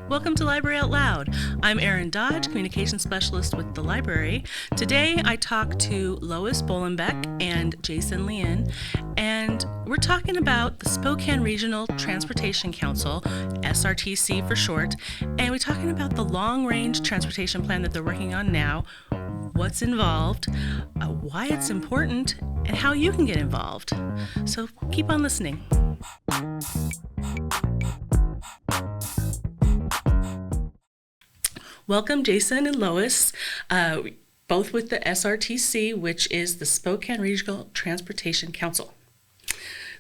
Welcome to Library Out Loud. I'm Erin Dodge, Communications Specialist with the library. Today I talk to Lois Bollenback and Jason Lien, and we're talking about the Spokane Regional Transportation Council, SRTC for short, and we're talking about the long-range transportation plan that they're working on now, what's involved, why it's important, and how you can get involved. So keep on listening. Welcome, Jason and Lois, both with the SRTC, which is the Spokane Regional Transportation Council.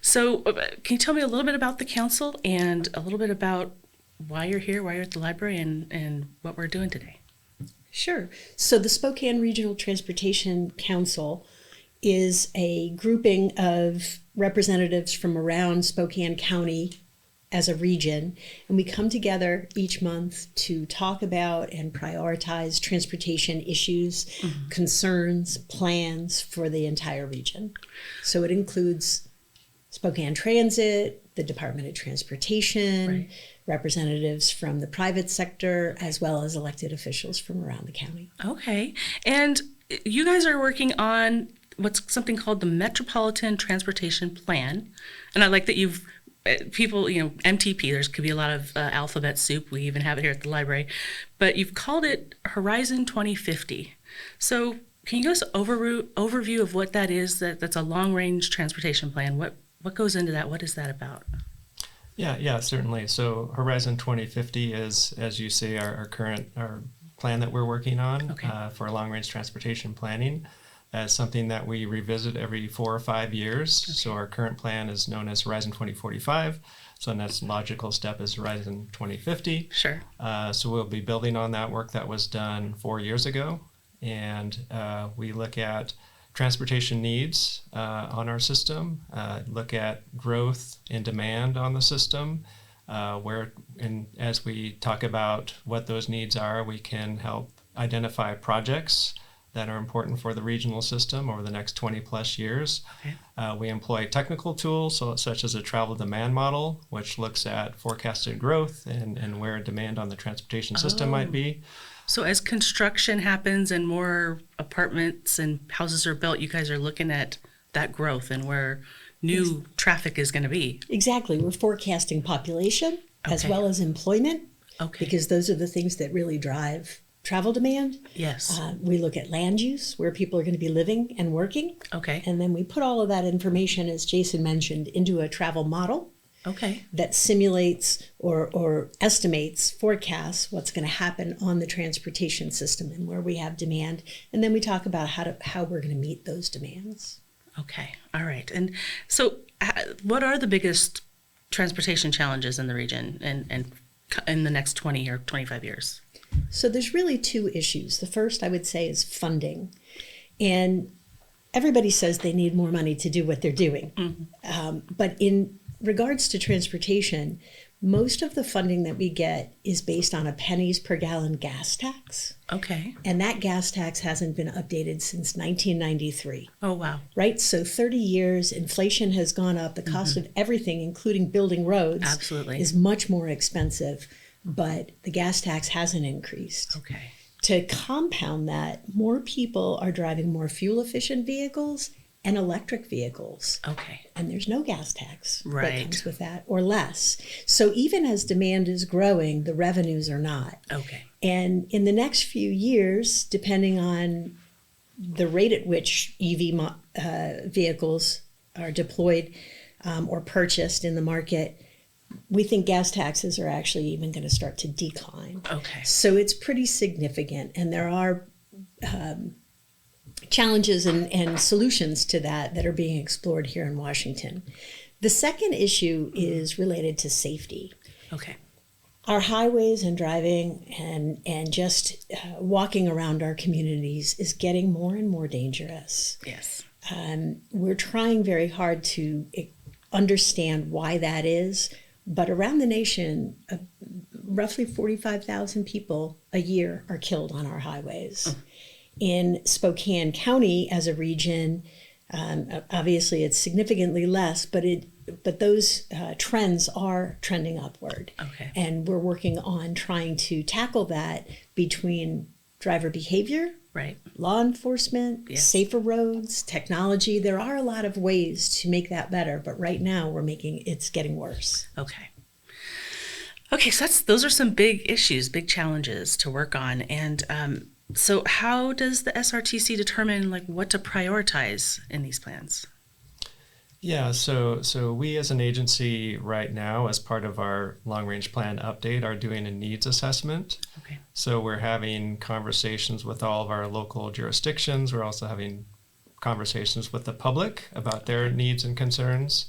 So can you tell me a little bit about the council and a little bit about why you're here, why you're at the library, and what we're doing today? Sure. So the Spokane Regional Transportation Council is a grouping of representatives from around Spokane County as a region, and we come together each month to talk about and prioritize transportation issues, concerns, plans for the entire region. So it includes Spokane Transit, the Department of Transportation, Right. representatives from the private sector, as well as elected officials from around the county. Okay. And you guys are working on what's something called the Metropolitan Transportation Plan. And I like that you've people, MTP, there's could be a lot of alphabet soup. We even have it here at the library. But you've called it Horizon 2050. So can you give us an overview of what that is? That's a long-range transportation plan. What goes into that? What is that about? Yeah, certainly. So Horizon 2050 is, as you say, our plan that we're working on for long-range transportation planning. As something that we revisit every 4 or 5 years. Okay. So our current plan is known as Horizon 2045. So the next logical step is Horizon 2050. Sure. So we'll be building on that work that was done 4 years ago. And we look at transportation needs on our system, look at growth and demand on the system, and as we talk about what those needs are, we can help identify projects that are important for the regional system over the next 20 plus years. Okay. We employ technical tools such as a travel demand model, which looks at forecasted growth and where demand on the transportation system might be. So as construction happens and more apartments and houses are built, you guys are looking at that growth and where new traffic is going to be. Exactly. We're forecasting population as well as employment, because those are the things that really drive travel demand. Yes. We look at land use, where people are going to be living and working. Okay. And then we put all of that information, as Jason mentioned, into a travel model. Okay. That simulates or estimates, forecasts what's going to happen on the transportation system and where we have demand. And then we talk about how we're going to meet those demands. Okay. All right. And so what are the biggest transportation challenges in the region and in the next 20 or 25 years? So there's really two issues. The first, I would say, is funding. And everybody says they need more money to do what they're doing. Mm-hmm. But in regards to transportation, most of the funding that we get is based on a pennies per gallon gas tax. Okay. And that gas tax hasn't been updated since 1993. Oh, wow. Right? So 30 years, inflation has gone up. The cost of everything, including building roads, absolutely, is much more expensive. But the gas tax hasn't increased. Okay. To compound that, more people are driving more fuel-efficient vehicles and electric vehicles. Okay. And there's no gas tax that comes with that, or less. So even as demand is growing, the revenues are not. Okay. And in the next few years, depending on the rate at which EV vehicles are deployed or purchased in the market, we think gas taxes are actually even going to start to decline. Okay. So it's pretty significant, and there are challenges and solutions to that are being explored here in Washington. The second issue is related to safety. Okay. Our highways and driving and just walking around our communities is getting more and more dangerous. Yes. We're trying very hard to understand why that is. But around the nation, roughly 45,000 people a year are killed on our highways. In Spokane County as a region, obviously it's significantly less, but those trends are trending upward. Okay. And we're working on trying to tackle that between driver behavior, Right. law enforcement, Yes. safer roads, technology. There are a lot of ways to make that better, but right now it's getting worse. Okay. Okay, so those are some big issues, big challenges to work on. And so how does the SRTC determine like what to prioritize in these plans? Yeah, so we as an agency right now, as part of our long-range plan update, are doing a needs assessment. Okay. So we're having conversations with all of our local jurisdictions. We're also having conversations with the public about their needs and concerns.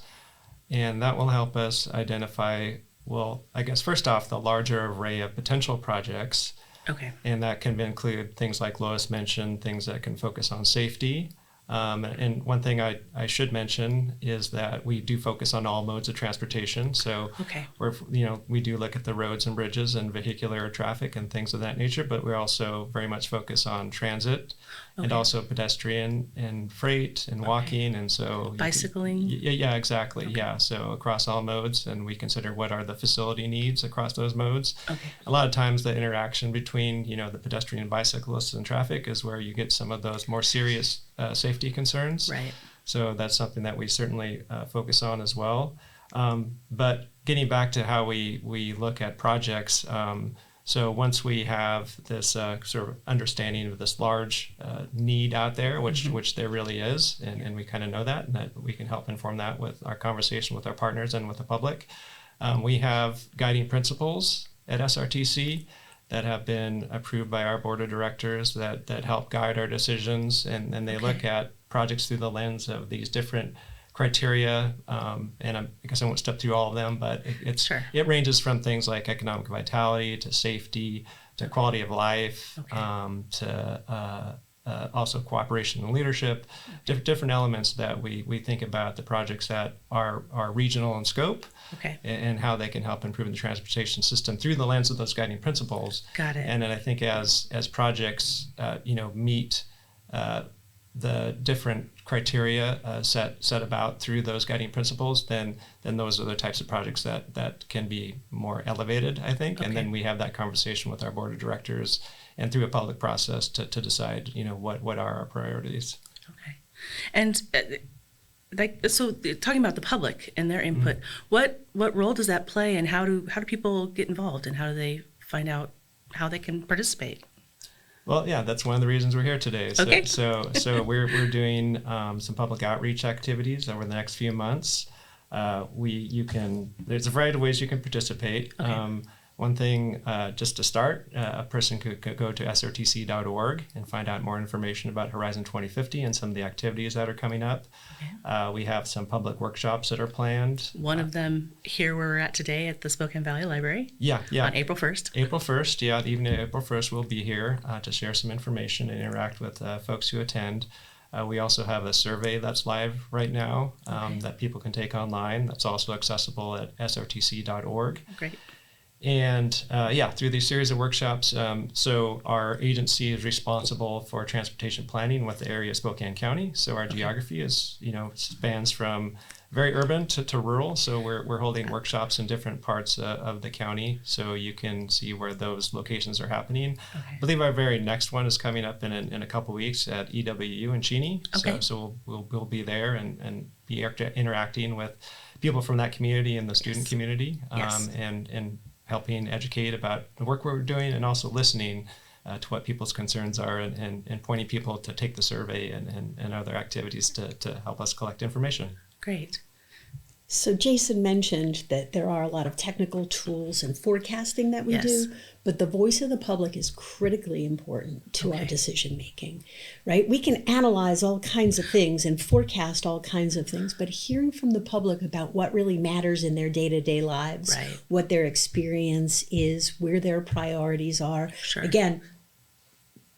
And that will help us identify, well, I guess first off, the larger array of potential projects. Okay. And that can include things like Lois mentioned, things that can focus on safety. And one thing I should mention is that we do focus on all modes of transportation. So Okay. we do look at the roads and bridges and vehicular traffic and things of that nature, but we also very much focus on transit and Okay. also pedestrian and freight and walking. And so Bicycling? Yeah, exactly. Okay. Yeah. So across all modes, and we consider what are the facility needs across those modes. Okay. A lot of times the interaction between, the pedestrian and bicyclists and traffic is where you get some of those more serious safety concerns. Right. So that's something that we certainly focus on as well. But getting back to how we look at projects, so once we have this sort of understanding of this large need out there, which there really is, and we kind of know that, and that we can help inform that with our conversation with our partners and with the public. We have guiding principles at SRTC that have been approved by our board of directors that help guide our decisions, and they look at projects through the lens of these different criteria, and I guess I won't step through all of them, but it ranges from things like economic vitality to safety to quality of life, to also cooperation and leadership, different elements that we think about the projects that are regional in scope, and how they can help improve the transportation system through the lens of those guiding principles. Got it. And then I think as projects meet the different criteria set about through those guiding principles, then those are the types of projects that can be more elevated, I think. And then we have that conversation with our board of directors and through a public process to decide, what are our priorities. Okay. And so talking about the public and their input, what role does that play, and how do people get involved, and how do they find out how they can participate? Well, yeah, that's one of the reasons we're here today. So, Okay. so we're doing some public outreach activities over the next few months. There's a variety of ways you can participate. Okay. One thing, just to start, a person could go to srtc.org and find out more information about Horizon 2050 and some of the activities that are coming up. Okay. We have some public workshops that are planned. One of them here where we're at today at the Spokane Valley Library. Yeah. On April 1st. April 1st, yeah, the evening of April 1st, we'll be here to share some information and interact with folks who attend. We also have a survey that's live right now that people can take online. That's also accessible at srtc.org. Great. And through these series of workshops, so our agency is responsible for transportation planning with the area of Spokane County. So our geography is, spans from very urban to rural. So we're holding workshops in different parts of the county, so you can see where those locations are happening. Okay. I believe our very next one is coming up in a couple weeks at EWU in Cheney. Okay. So we'll be there and be interacting with people from that community and the student community, and helping educate about the work we're doing, and also listening to what people's concerns are, and pointing people to take the survey and other activities to help us collect information. Great. So Jason mentioned that there are a lot of technical tools and forecasting that we do, but the voice of the public is critically important to our decision making, right? We can analyze all kinds of things and forecast all kinds of things, but hearing from the public about what really matters in their day-to-day lives, what their experience is, where their priorities are. Sure. Again,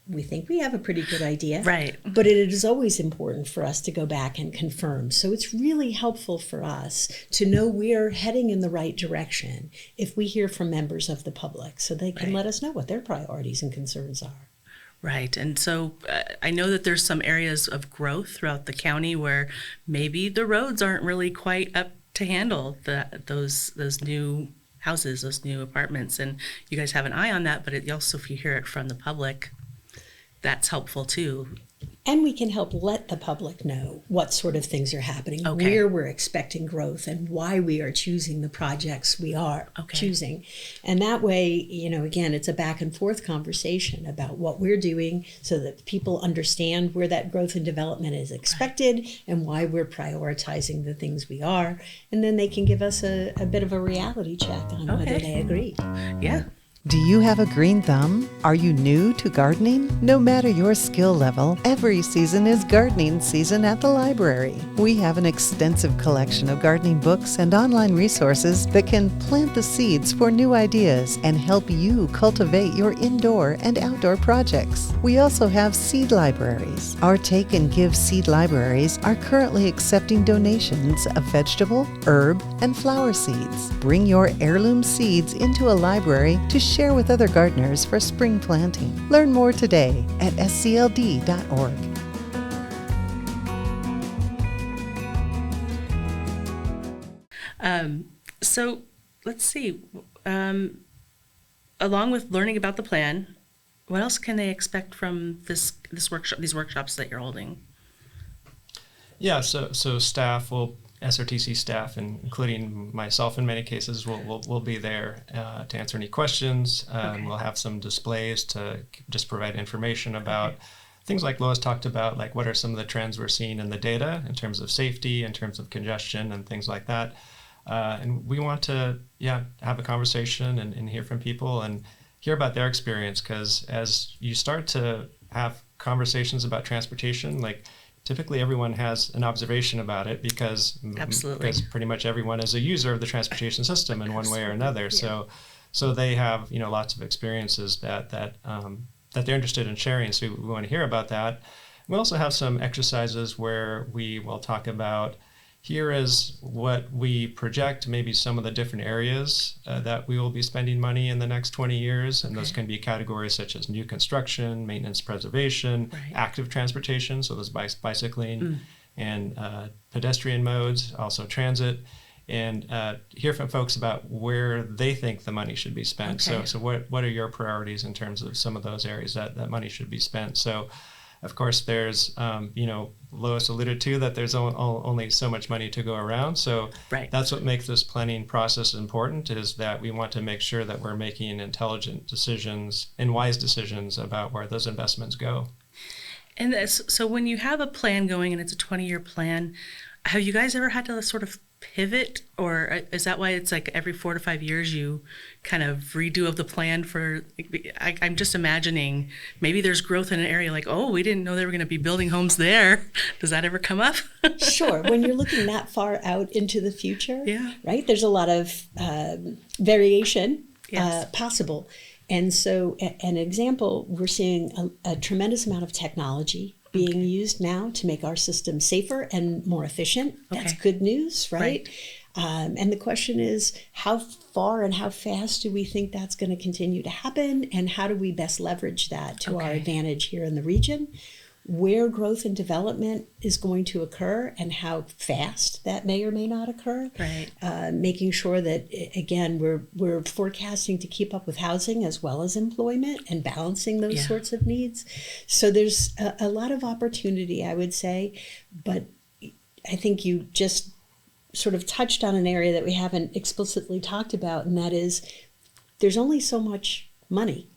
we think we have a pretty good idea, right? But it is always important for us to go back and confirm. So it's really helpful for us to know we're heading in the right direction if we hear from members of the public, so they can let us know what their priorities and concerns are. Right. And so I know that there's some areas of growth throughout the county where maybe the roads aren't really quite up to handle those new houses, those new apartments, and you guys have an eye on that. But it also, if you hear it from the public, that's helpful too. And we can help let the public know what sort of things are happening, Okay. where we're expecting growth, and why we are choosing the projects we are choosing. And that way, again, it's a back and forth conversation about what we're doing so that people understand where that growth and development is expected and why we're prioritizing the things we are. And then they can give us a bit of a reality check on whether they agree. Yeah. Do you have a green thumb? Are you new to gardening? No matter your skill level, every season is gardening season at the library. We have an extensive collection of gardening books and online resources that can plant the seeds for new ideas and help you cultivate your indoor and outdoor projects. We also have seed libraries. Our Take and Give seed libraries are currently accepting donations of vegetable, herb, and flower seeds. Bring your heirloom seeds into a library to share with other gardeners for spring planting. Learn more today at scld.org. So let's see. Along with learning about the plan, what else can they expect from these workshops that you're holding? Yeah, so staff will, SRTC staff, including myself in many cases, will be there to answer any questions. We'll have some displays to just provide information about things like Lois talked about, like what are some of the trends we're seeing in the data in terms of safety, in terms of congestion, and things like that. And we want to, have a conversation and hear from people and hear about their experience, because as you start to have conversations about transportation, like typically everyone has an observation about it because pretty much everyone is a user of the transportation system in one way or another. Yeah. So they have lots of experiences that they're interested in sharing. So we want to hear about that. We also have some exercises where we will talk about, here is what we project, maybe some of the different areas that we will be spending money in the next 20 years. And those can be categories such as new construction, maintenance preservation, active transportation, so those bicycling, and pedestrian modes, also transit, and hear from folks about where they think the money should be spent. So what are your priorities in terms of some of those areas that money should be spent? So of course, there's, Lois alluded to that there's only so much money to go around. So that's what makes this planning process important, is that we want to make sure that we're making intelligent decisions and wise decisions about where those investments go. And so when you have a plan going and it's a 20-year plan, have you guys ever had to sort of pivot, or is that why it's like every 4 to 5 years you kind of redo of the plan for, I'm just imagining maybe there's growth in an area like, oh, we didn't know they were going to be building homes there. Does that ever come up? Sure. When you're looking that far out into the future, right, there's a lot of variation possible. And so an example, we're seeing a tremendous amount of technology being used now to make our system safer and more efficient. That's good news, right? And the question is, how far and how fast do we think that's going to continue to happen? And how do we best leverage that to our advantage here in the region? Where growth and development is going to occur and how fast that may or may not occur. Making sure that, again, we're forecasting to keep up with housing as well as employment and balancing those sorts of needs. So there's a lot of opportunity, I would say, but I think you just sort of touched on an area that we haven't explicitly talked about, and that is there's only so much money.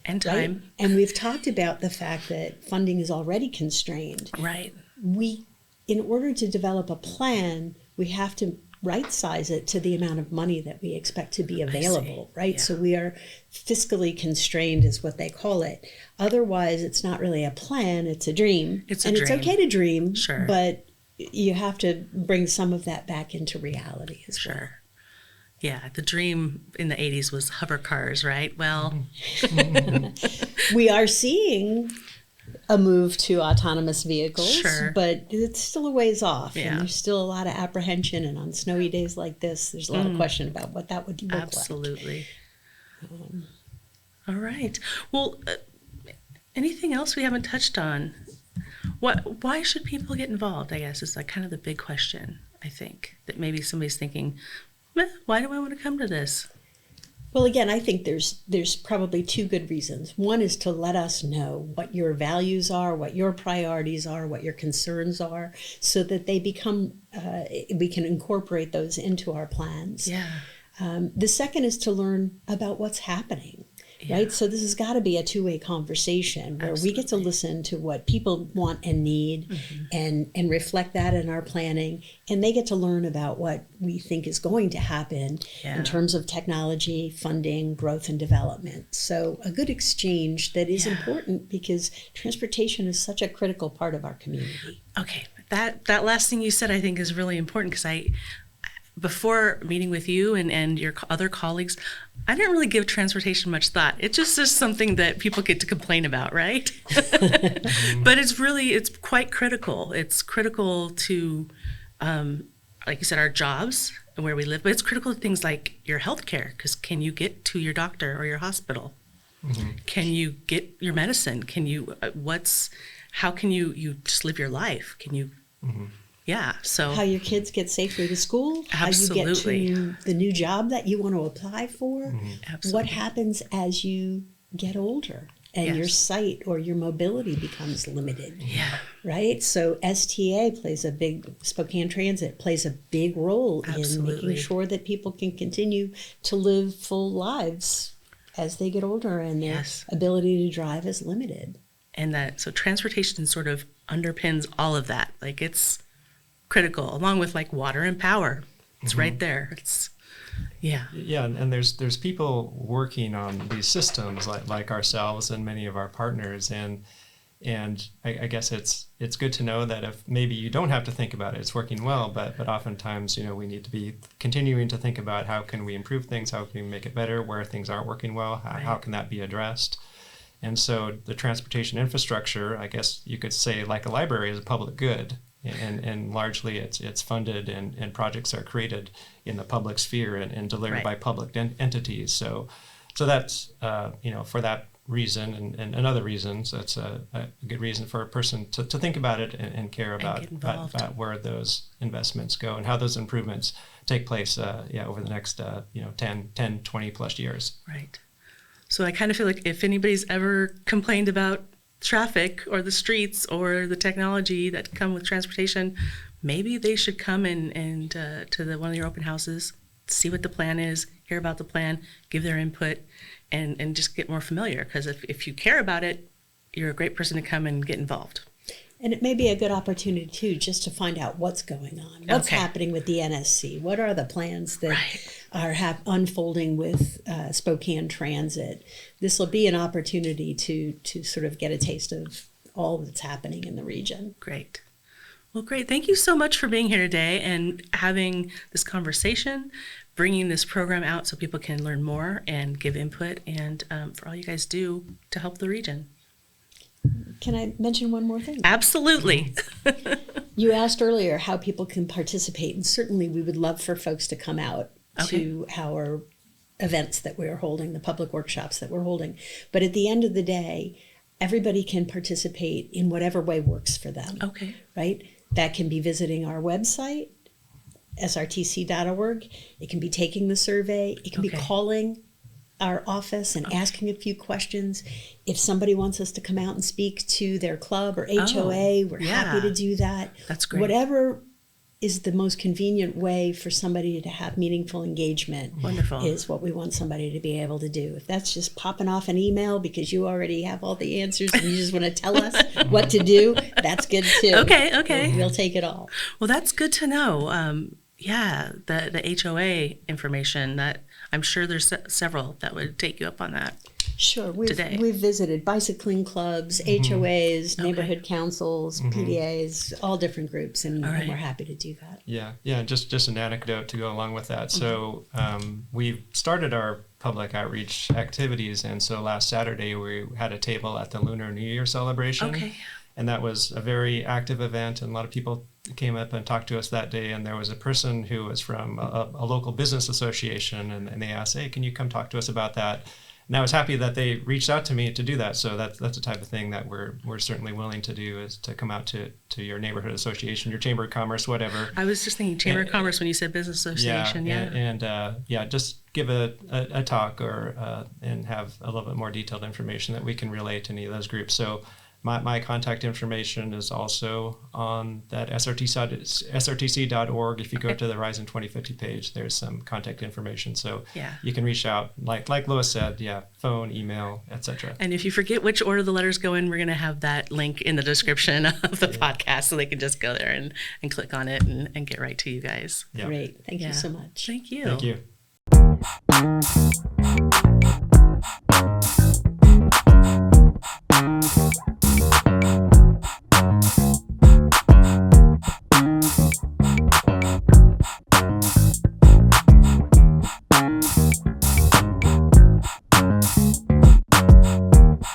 And time. Right? And we've talked about the fact that funding is already constrained. In order to develop a plan, we have to right size it to the amount of money that we expect to be available, right? So we are fiscally constrained is what they call it. Otherwise, it's not really a plan, it's a dream. It's okay to dream, but you have to bring some of that back into reality as well. Yeah, the dream in the 80s was hover cars, right? Well, we are seeing a move to autonomous vehicles, but it's still a ways off. And there's still a lot of apprehension. And on snowy days like this, there's a lot of question about what that would look like. Absolutely. All right. Well, anything else we haven't touched on? Why should people get involved, I guess, is like kind of the big question. I think, that maybe somebody's thinking, why do I want to come to this? Well, again, I think there's probably two good reasons. One is to let us know what your values are, what your priorities are, what your concerns are, so that they become, we can incorporate those into our plans. Yeah. The second is to learn about what's happening. Right? So this has got to be a two-way conversation where we get to listen to what people want and need and reflect that in our planning. And they get to learn about what we think is going to happen in terms of technology, funding, growth, and development. So a good exchange that is important because transportation is such a critical part of our community. Okay. That last thing you said, I think, is really important because before meeting with you and your other colleagues, I didn't really give transportation much thought. It just is something that people get to complain about, right? But it's quite critical. It's critical to, like you said, our jobs and where we live, but it's critical to things like your health care, because can you get to your doctor or your hospital? Can you get your medicine? Can you, how can you just live your life? Can you, so. How your kids get safely to school, Absolutely. How you get to the new job that you want to apply for, Absolutely. What happens as you get older and your sight or your mobility becomes limited. Right? So Spokane Transit plays a big role in making sure that people can continue to live full lives as they get older and their ability to drive is limited. And so transportation sort of underpins all of that. Like it's critical, along with like water and power. It's right there. It's and there's people working on these systems like ourselves and many of our partners, and I guess it's good to know that if maybe you don't have to think about it, it's working well, but oftentimes we need to be continuing to think about how can we improve things, how can we make it better, where things aren't working well, how can that be addressed. And so the transportation infrastructure, I guess you could say, like a library, is a public good. And largely it's funded and projects are created in the public sphere and delivered by public entities. So that's, for that reason and other reasons, that's a good reason for a person to think about it and care about where those investments go and how those improvements take place over the next 10, 20 plus years. Right. So I kind of feel like if anybody's ever complained about traffic or the streets or the technology that come with transportation, maybe they should come and to one of your open houses, see what the plan is, hear about the plan, give their input, and just get more familiar. Because if you care about it, you're a great person to come and get involved. And it may be a good opportunity, too, just to find out what's going on. What's happening with the NSC? What are the plans that are unfolding with Spokane Transit? This will be an opportunity to sort of get a taste of all that's happening in the region. Great. Well, great. Thank you so much for being here today and having this conversation, bringing this program out so people can learn more and give input, and for all you guys do to help the region. Can I mention one more thing? Absolutely. You asked earlier how people can participate, and certainly we would love for folks to come out to our events that we're holding, the public workshops that we're holding. But at the end of the day, everybody can participate in whatever way works for them. Okay. Right? That can be visiting our website, srtc.org. It can be taking the survey. It can be calling our office and asking a few questions. If somebody wants us to come out and speak to their club or HOA, we're happy to do that. That's great. Whatever is the most convenient way for somebody to have meaningful engagement is what we want somebody to be able to do. If that's just popping off an email because you already have all the answers and you just want to tell us what to do, that's good too. Okay. We'll take it all. Well, that's good to know. The HOA information, that I'm sure there's several that would take you up on that. Sure. We've visited bicycling clubs, HOAs, neighborhood councils, PDAs, all different groups, and we're happy to do that. Yeah. Just an anecdote to go along with that. So we started our public outreach activities, and so last Saturday we had a table at the Lunar New Year celebration. Okay. And that was a very active event, and a lot of people came up and talked to us that day. And there was a person who was from a local business association, and they asked, "Hey, can you come talk to us about that?" I was happy that they reached out to me to do that. So that's the type of thing that we're certainly willing to do, is to come out to your neighborhood association, your chamber of commerce, whatever. I was just thinking Chamber of Commerce when you said business association. Just give a talk or and have a little bit more detailed information that we can relay to any of those groups. So my contact information is also on that SRTC.org. If you go to the Horizon 2050 page, there's some contact information. So you can reach out, like Lois said, phone, email, etc. And if you forget which order the letters go in, we're going to have that link in the description of the podcast, so they can just go there and click on it and get right to you guys. Great. Thank you so much. Thank you. Thank you.